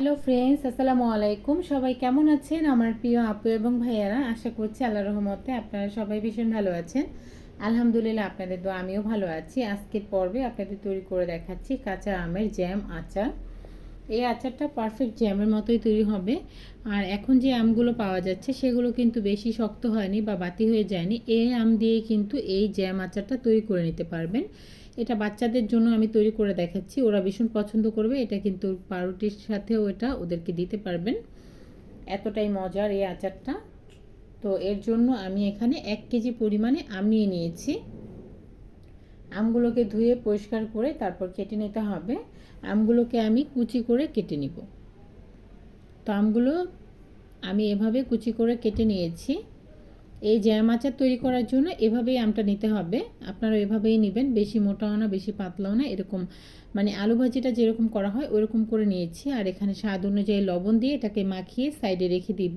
Hello friends, আসসালামু আলাইকুম। সবাই কেমন আছেন? আমার প্রিয় আপু এবং ভাইয়ারা, আশা করছি আল্লাহর রহমতে আপনারা সবাই ভীষণ ভালো আছেন। আলহামদুলিল্লাহ, আপনাদের দোয়া আমিও ভালো আছি। আজকের পর্বে আপনাদের তৈরি করে দেখাচ্ছি কাঁচা আমের জ্যাম আচার। এই আচারটা পারফেক্ট জ্যামের মতোই তৈরি হবে। আর এখন যে আমগুলো পাওয়া যাচ্ছে সেগুলো কিন্তু বেশি শক্ত হয়নি বা বাতি হয়ে যায়নি। এই আম দিয়ে কিন্তু এই জ্যাম আচারটা তৈরি করে নিতে পারবেন। এটা বাচ্চাদের জন্য আমি তৈরি করে দেখাচ্ছি, ওরা ভীষণ পছন্দ করবে। এটা কিন্তু পাউরুটির সাথেও এটা ওদেরকে দিতে পারবেন, এতটাই মজার এই আচারটা। তো এর জন্য আমি এখানে 1 কেজি পরিমাণে আম নিয়ে নিয়েছি। আমগুলোকে ধুয়ে পরিষ্কার করে তারপর কেটে নিতে হবে। আমগুলোকে আমি কুচি করে কেটে নিব। তো আমগুলো আমি এভাবে কুচি করে কেটে নিয়েছি। এই জ্যাম আচার তৈরি করার জন্য এভাবেই আমটা নিতে হবে। আপনারা এভাবেই নেবেন, বেশি মোটাও না বেশি পাতলাও না, এরকম মানে আলু ভাজিটা যেরকম করা হয় ওরকম করে নিয়েছি। আর এখানে স্বাদ অনুযায়ী লবণ দিয়ে এটাকে মাখিয়ে সাইডে রেখে দিব।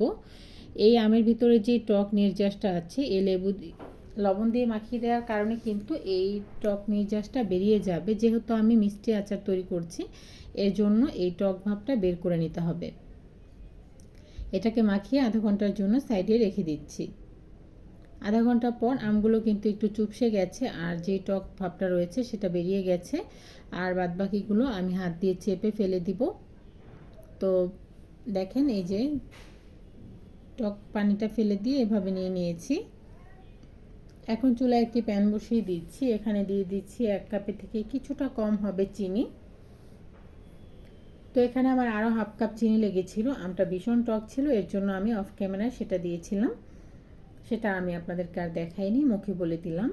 এই আমের ভিতরে যে টক নির্যাসটা আছে, এই লবণ দিয়ে মাখিয়ে দেওয়ার কারণে কিন্তু এই টক নির্যাসটা বেরিয়ে যাবে। যেহেতু আমি মিষ্টি আচার তৈরি করছি, এর জন্য এই টক ভাবটা বের করে নিতে হবে। এটাকে মাখিয়ে আধা ঘন্টার জন্য সাইডে রেখে দিচ্ছি। আধা ঘন্টা পর আমগুলো কিন্তু একটু চুপসে গেছে, আর যে টক ভাবটা রয়েছে সেটা বেরিয়ে গেছে। আর বাদবাকিগুলো আমি হাত দিয়ে চেপে ফেলে দিব। তো দেখেন, এই যে টক পানিটা ফেলে দিয়ে এভাবে নিয়ে নিয়েছি। এখন চুলায় একটি প্যান বসিয়ে দিচ্ছি। এখানে দিয়ে দিচ্ছি 1 কাপের থেকে কিছুটা কম হবে চিনি। তো এখানে আমার আরও হাফ কাপ চিনি লেগেছিল। আমটা ভীষণ টক ছিল, এর জন্য আমি অফ ক্যামেরায় সেটা দিয়েছিলাম। সেটা আমি আপনাদেরকে আর দেখাইনি, মুখে বলে দিলাম।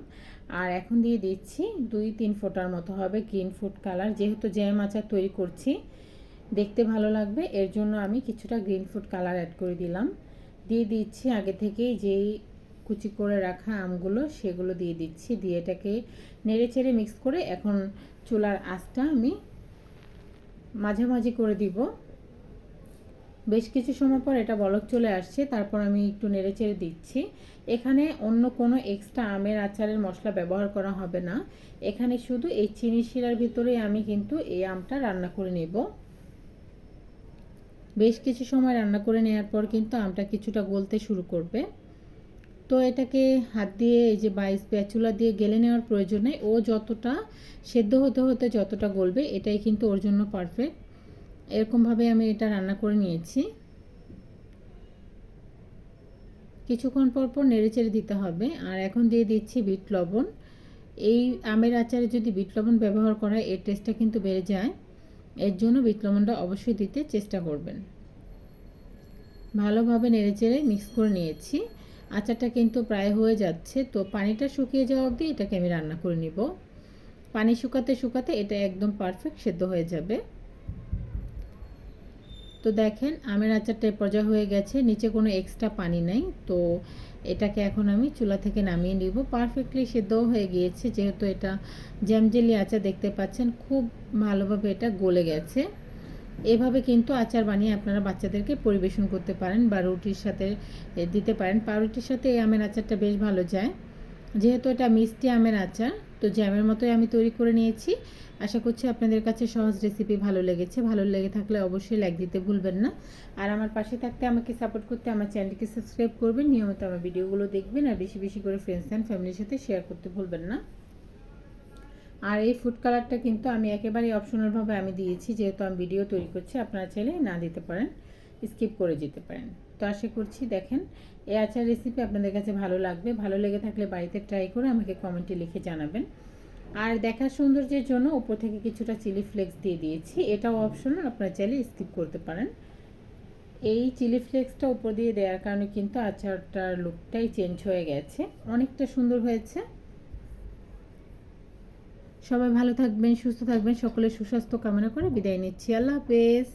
আর এখন দিয়ে দিচ্ছি 2-3 ফোঁটার মতো হবে গ্রিন ফুড কালার। যেহেতু জ্যাম আচার তৈরি করছি, দেখতে ভালো লাগবে, এর জন্য আমি কিছুটা গ্রিন ফুড কালার অ্যাড করে দিলাম। দিয়ে দিচ্ছি আগে থেকেই যেই কুচি করে রাখা আমগুলো, সেগুলো দিয়ে দিচ্ছি। দিয়ে এটাকে নেড়ে চেড়ে মিক্স করে এখন চুলার আঁচটা আমি মাঝামাঝি করে দিব। বেশ কিছু সময় পর এটা বলক চলে আসছে, তারপর আমি একটু নেড়েচেড়ে দিচ্ছি। এখানে অন্য কোনো এক্সট্রা আমের আচারের মশলা ব্যবহার করা হবে না। এখানে শুধু এই চিনি শিরার ভিতরেই আমি কিন্তু এই আমটা রান্না করে নেব। বেশ কিছু সময় রান্না করে নেওয়ার পর কিন্তু আমটা কিছুটা গলতে শুরু করবে। তো এটাকে হাত দিয়ে এই যে স্প্যাচুলা দিয়ে গেলে নেওয়ার প্রয়োজন নেই। ও যতটা সেদ্ধ হতে হতে যতটা গলবে, এটাই কিন্তু ওর জন্য পারফেক্ট। এরকমভাবে আমি এটা রান্না করে নিয়েছি। কিছুক্ষণ পর পর নেড়েচেড়ে দিতে হবে। আর এখন দিয়ে দিচ্ছি বিট লবণ। এই আমের আচারে যদি বিট লবণ ব্যবহার করা হয়, এর টেস্টটা কিন্তু বেড়ে যায়। এর জন্য বিট লবণটা অবশ্যই দিতে চেষ্টা করবেন। ভালোভাবে নেড়েচেড়ে মিক্স করে নিয়েছি। আচারটা কিন্তু প্রায় হয়ে যাচ্ছে। তো পানিটা শুকিয়ে যাওয়া অবধি এটাকে আমি রান্না করে নিব। পানি শুকাতে শুকাতে এটা একদম পারফেক্ট সেদ্ধ হয়ে যাবে। তো দেখেন, আমের আচারটা পর্যায়ে হয়ে গেছে, নিচে কোনো এক্সট্রা পানি নেই। তো এটাকে এখন আমি চুলা থেকে নামিয়ে নিব। পারফেক্টলি সেদ্ধও হয়ে গিয়েছে, যেহেতু এটা জ্যাম জেলি আচার দেখতে পাচ্ছেন, খুব ভালোভাবে এটা গলে গেছে। এভাবে কিন্তু আচার বানিয়ে আপনারা বাচ্চাদেরকে পরিবেশন করতে পারেন বা রুটির সাথে দিতে পারেন। পাউরুটির সাথে এই আমের আচারটা বেশ ভালো যায়। যেহেতু এটা মিষ্টি আমের আচার, তো জ্যামের মতোই আমি তৈরি করে নিয়েছি। আশা করছি আপনাদের কাছে সহজ রেসিপি ভালো লেগেছে। ভালো লেগে থাকলে অবশ্যই লাইক দিতে ভুলবেন না। আর আমার পাশে থাকতে, আমাকে সাপোর্ট করতে আমার চ্যানেলকে সাবস্ক্রাইব করবেন, নিয়মিত আমার ভিডিওগুলো দেখবেন, আর বেশি বেশি করে ফ্রেন্ডস অ্যান্ড ফ্যামিলির সাথে শেয়ার করতে ভুলবেন না। আর এই ফুড কালারটা কিন্তু আমি একেবারেই অপশনালভাবে আমি দিয়েছি, যেহেতু আমি ভিডিও তৈরি করছি। আপনারা চাইলে না দিতে পারেন, স্কিপ করে যেতে পারেন। তো আশা করছি দেখেন, এই আচার রেসিপি আপনাদের কাছে ভালো লাগবে। ভালো লেগে থাকলে বাড়িতে ট্রাই করে আমাকে কমেন্টে লিখে জানাবেন। আর দেখার সৌন্দর্যের জন্য উপর থেকে কিছুটা চিলি ফ্লেক্স দিয়ে দিয়েছি, এটাও অপশনাল, আপনারা চাইলে স্কিপ করতে পারেন। এই চিলি ফ্লেক্সটা উপর দিয়ে দেওয়ার কারণে কিন্তু আচারটার লুকটাই চেঞ্জ হয়ে গেছে, অনেকটা সুন্দর হয়েছে। সবাই ভালো থাকবেন, সুস্থ থাকবেন, সকলের সুস্বাস্থ্য কামনা করে বিদায় নিচ্ছি। আল্লাহ হাফেজ।